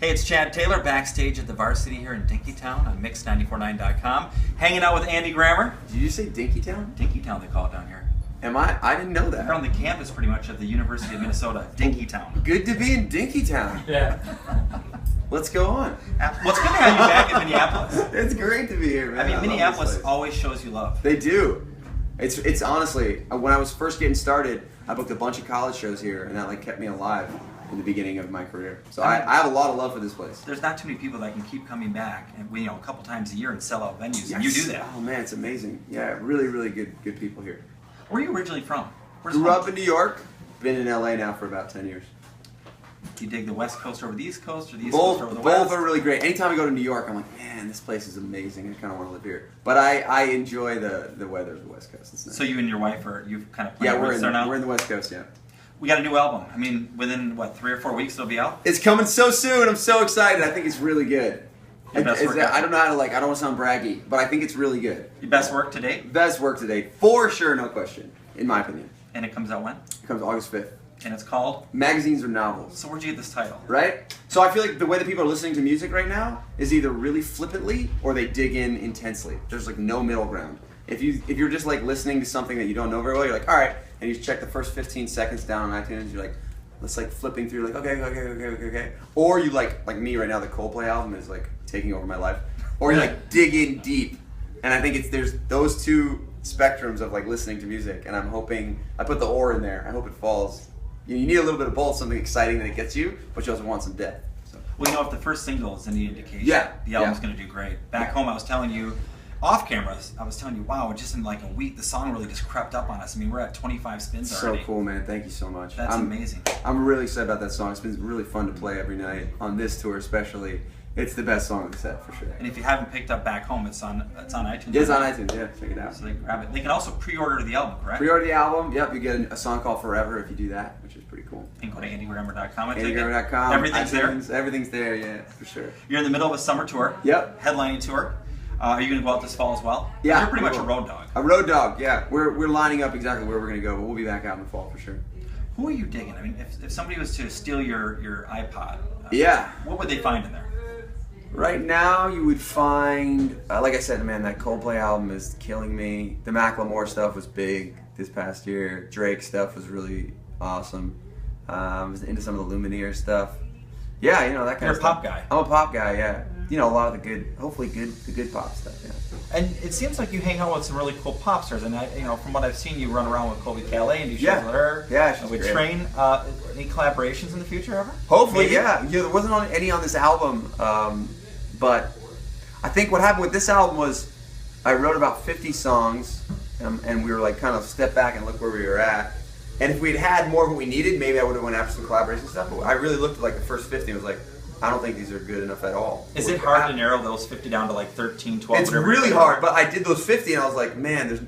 Hey, it's Chad Taylor backstage at the Varsity here in Dinkytown on Mix949.com. Hanging out with Andy Grammer. Did you say Dinkytown? Dinkytown, they call it down here. Am I? I didn't know that. We're on the campus pretty much of the University of Minnesota, Dinkytown. Good to be in Dinkytown. Yeah. Let's go on. Well, it's good to have you back in Minneapolis. It's great to be here, man. I mean, love Minneapolis this place. always shows you love. They do. It's honestly, when I was first getting started, I booked a bunch of college shows here, and that like kept me alive in the beginning of my career. So I have a lot of love for this place. There's not too many people that can keep coming back, and a couple times a year and sell out venues. Yes. And you do that. Oh man, it's amazing. Yeah, really, really good people here. Where are you originally from? Where's Grew home? up in New York. Been in LA now for about 10 years. Do you dig the West Coast over the East Coast, or the East Coast over the Both West? are really great. Anytime I go to New York, I'm like, man, this place is amazing. I kind of want to live here. But I enjoy the weather of the West Coast. It's nice. So you and your wife you've kind of Yeah, roots there now? we're in the West Coast, yeah. We got a new album. I mean, within, 3 or 4 weeks it'll be out? It's coming so soon. I'm so excited. I think it's really good. Your best work I don't know how to I don't want to sound braggy, but I think it's really good. Your best work to date? Best work to date, for sure, no question, in my opinion. And it comes out when? It comes August 5th. And it's called? Magazines or novels. So where'd you get this title? Right? So I feel like the way that people are listening to music right now is either really flippantly or they dig in intensely. There's like no middle ground. If you're just like listening to something that you don't know very well, you're like, all right, and you check the first 15 seconds down on iTunes, you're like, let's like flipping through, like, okay. Or you like me right now, the Coldplay album is like taking over my life. Or you like dig in deep. And I think there's those two spectrums of like listening to music, and I'm hoping, I put the or in there, I hope it falls. You need a little bit of both, something exciting that it gets you, but you also want some depth. So. Well, if the first single is any indication, Yeah, the album's yeah. going to do great. Back home, I was telling you, off camera, I was telling you, wow, just in like a week, the song really just crept up on us. I mean, we're at 25 spins So already. cool, man. Thank you so much. That's amazing. I'm really excited about that song. It's been really fun to play every night on this tour, especially. It's the best song of the set for sure. And if you haven't picked up Back Home, it's on iTunes. Yeah, it's on iTunes. Yeah, check it out. So they can grab it. They can also pre-order the album, correct? Pre-order the album. Yep, you get a song called Forever if you do that, which is pretty cool. And go to AndyGrammer.com. AndyGrammer.com. Everything's iTunes, there. Everything's there. Yeah, for sure. You're in the middle of a summer tour. Yep. Headlining tour. Are you going to go out this fall as well? Yeah. You're pretty much a road dog. A road dog. Yeah, we're lining up exactly where we're gonna go, but we'll be back out in the fall for sure. Who are you digging? I mean, if somebody was to steal your iPod, Yeah. what would they find in there? Right now, you would find, like I said, man, that Coldplay album is killing me. The Macklemore stuff was big this past year. Drake stuff was really awesome. I was into some of the Lumineer stuff. Yeah, that kind You're of a stuff. pop guy. I'm a pop guy, yeah. A lot of the good, hopefully the good pop stuff, yeah. And it seems like you hang out with some really cool pop stars. And from what I've seen, you run around with Colby Calais and do shows with her. Yeah, she's with great. Train. Any collaborations in the future ever? Hopefully, Maybe? yeah. There wasn't any on this album, but I think what happened with this album was I wrote about 50 songs, and we were like kind of step back and look where we were at. And if we'd had more of what we needed, maybe I would have went after some collaboration stuff. But I really looked at like the first 50 and was like, I don't think these are good enough at all. Is it hard to narrow those 50 down to like 13, 12? It's whatever really you hard, but I did those 50 and I was like, man,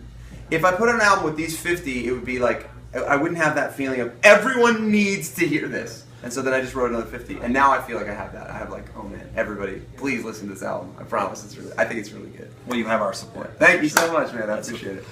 if I put out an album with these 50, it would be like, I wouldn't have that feeling of everyone needs to hear this. And so then I just wrote another 50, and now I feel like I have that. I have like, oh man, everybody, please listen to this album. I promise I think it's really good. Well, you have our support. Thank you so much, man. I appreciate it.